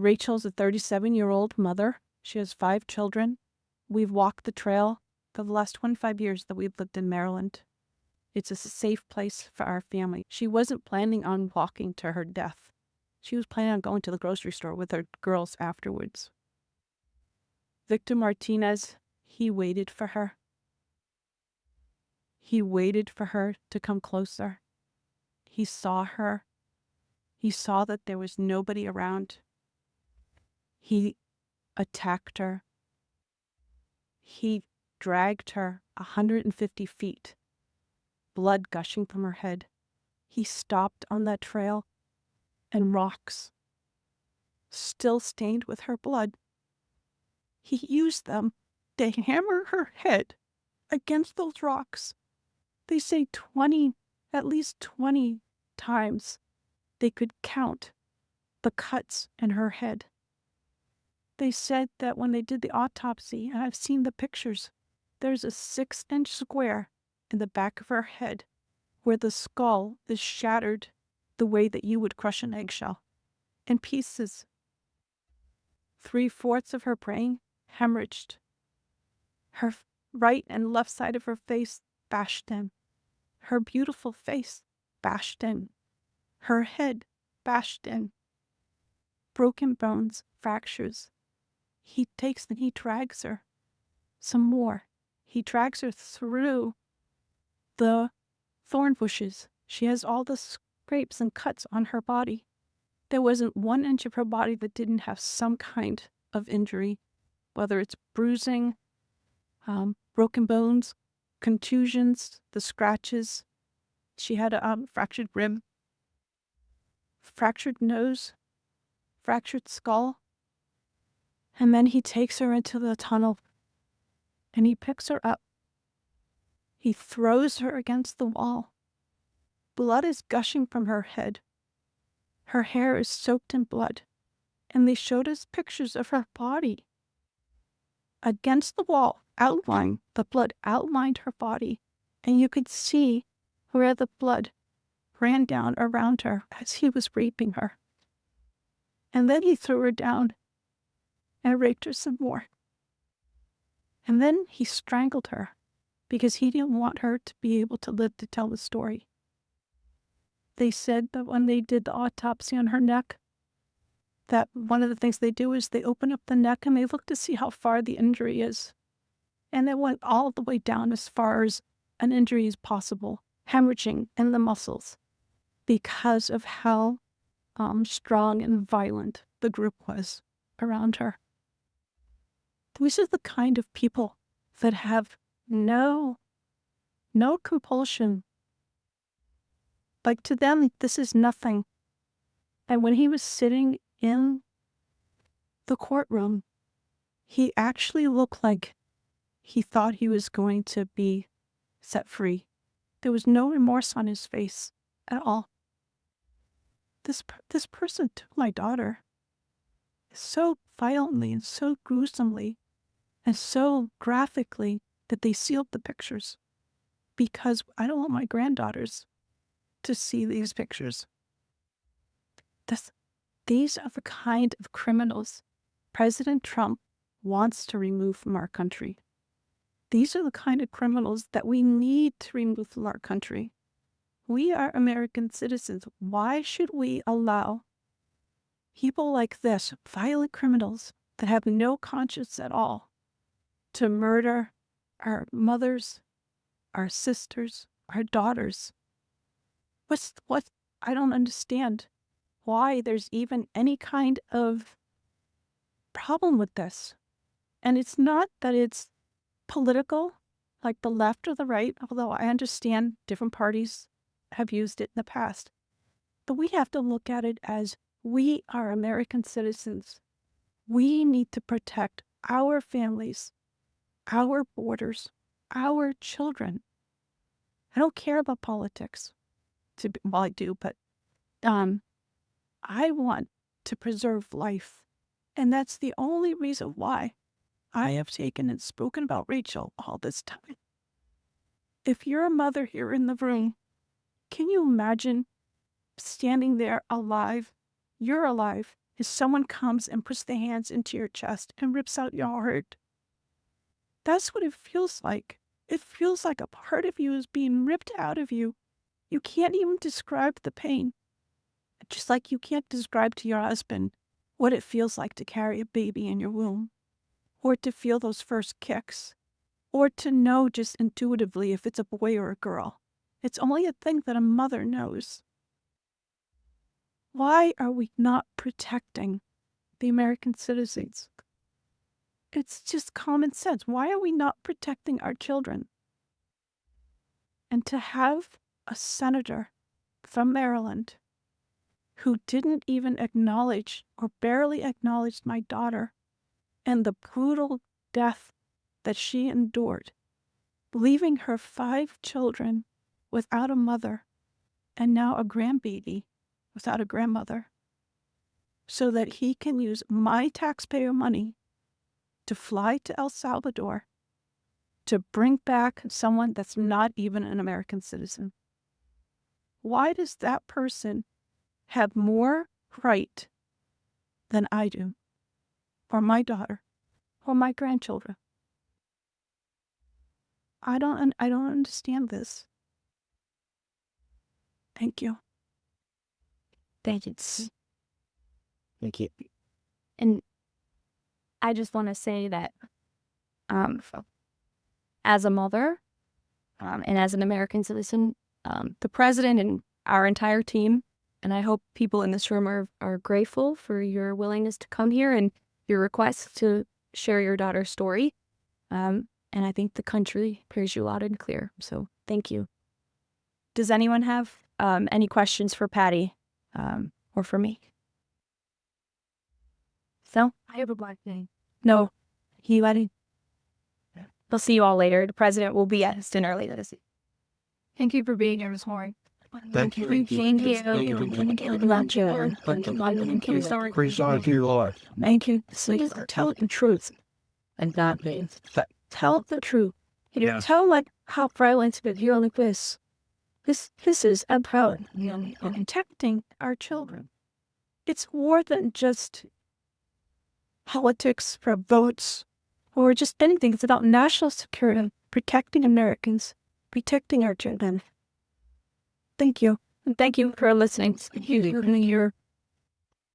Rachel's a 37-year-old mother. She has 5 children. We've walked the trail for the last 25 years that we've lived in Maryland. It's a safe place for our family. She wasn't planning on walking to her death. She was planning on going to the grocery store with her girls afterwards. Victor Martinez, he waited for her. He waited for her to come closer. He saw her. He saw that there was nobody around. He attacked her. He dragged her 150 feet, blood gushing from her head. He stopped on that trail, and rocks, still stained with her blood, he used them to hammer her head against those rocks. They say at least 20 times they could count the cuts in her head. They said that when they did the autopsy, and I've seen the pictures, there's a 6-inch square in the back of her head where the skull is shattered the way that you would crush an eggshell in pieces. 3/4 of her brain hemorrhaged. Her right and left side of her face bashed in. Her beautiful face bashed in. Her head bashed in. Broken bones, fractures. He takes and he drags her. Some more. He drags her through the thorn bushes. She has all the scrapes and cuts on her body. There wasn't 1 inch of her body that didn't have some kind of injury, whether it's bruising, broken bones, contusions, the scratches. She had a fractured rib, fractured nose, fractured skull. And then he takes her into the tunnel and he picks her up. He throws her against the wall. Blood is gushing from her head. Her hair is soaked in blood. And they showed us pictures of her body against the wall, outlined. The blood outlined her body. And you could see where the blood ran down around her as he was raping her. And then he threw her down and raped her some more. And then he strangled her because he didn't want her to be able to live to tell the story. They said that when they did the autopsy on her neck, that one of the things they do is they open up the neck and they look to see how far the injury is. And it went all the way down as far as an injury is possible, hemorrhaging in the muscles, because of how strong and violent the group was around her. These are the kind of people that have no compulsion. Like, to them, this is nothing. And when he was sitting in the courtroom, he actually looked like he thought he was going to be set free. There was no remorse on his face at all. This person took my daughter so violently and so gruesomely and so graphically that they sealed the pictures, because I don't want my granddaughters to see these pictures. These are the kind of criminals President Trump wants to remove from our country. These are the kind of criminals that we need to remove from our country. We are American citizens. Why should we allow people like this, violent criminals that have no conscience at all, to murder our mothers, our sisters, our daughters? What? I don't understand why there's even any kind of problem with this. And it's not that it's political, like the left or the right, although I understand different parties have used it in the past. But we have to look at it as we are American citizens. We need to protect our families, our borders, our children. I don't care about politics. Well, I do, but I want to preserve life. And that's the only reason why I have taken and spoken about Rachel all this time. If you're a mother here in the room, can you imagine standing there alive? You're alive, is someone comes and puts their hands into your chest and rips out your heart. That's what it feels like. It feels like a part of you is being ripped out of you. You can't even describe the pain. Just like you can't describe to your husband what it feels like to carry a baby in your womb, or to feel those first kicks, or to know just intuitively if it's a boy or a girl. It's only a thing that a mother knows. Why are we not protecting the American citizens? It's just common sense. Why are we not protecting our children? And to have a senator from Maryland who didn't even acknowledge or barely acknowledged my daughter and the brutal death that she endured, leaving her 5 children without a mother and now a grandbaby without a grandmother, so that he can use my taxpayer money to fly to El Salvador to bring back someone that's not even an American citizen. Why does that person have more right than I do, or my daughter, or my grandchildren? I don't understand this. Thank you. Thank you. Thank you. And I just want to say that as a mother and as an American citizen, the president and our entire team, and I hope people in this room are grateful for your willingness to come here and your request to share your daughter's story. And I think the country hears you loud and clear. So thank you. Does anyone have any questions for Patty or for me? So I have a black thing. no, he let it. We'll see you all later. The president will be at his dinner later this evening. Thank you for being here this morning. Thank you. Thank you. Thank you. Thank you. Please tell the truth. And that means Tell the truth. Yeah. Tell like how violent it here like this. This is about protecting our children. It's more than just politics for votes or just anything. It's about national security, protecting Americans, protecting our children. Thank you. And thank you for listening. Thank you for your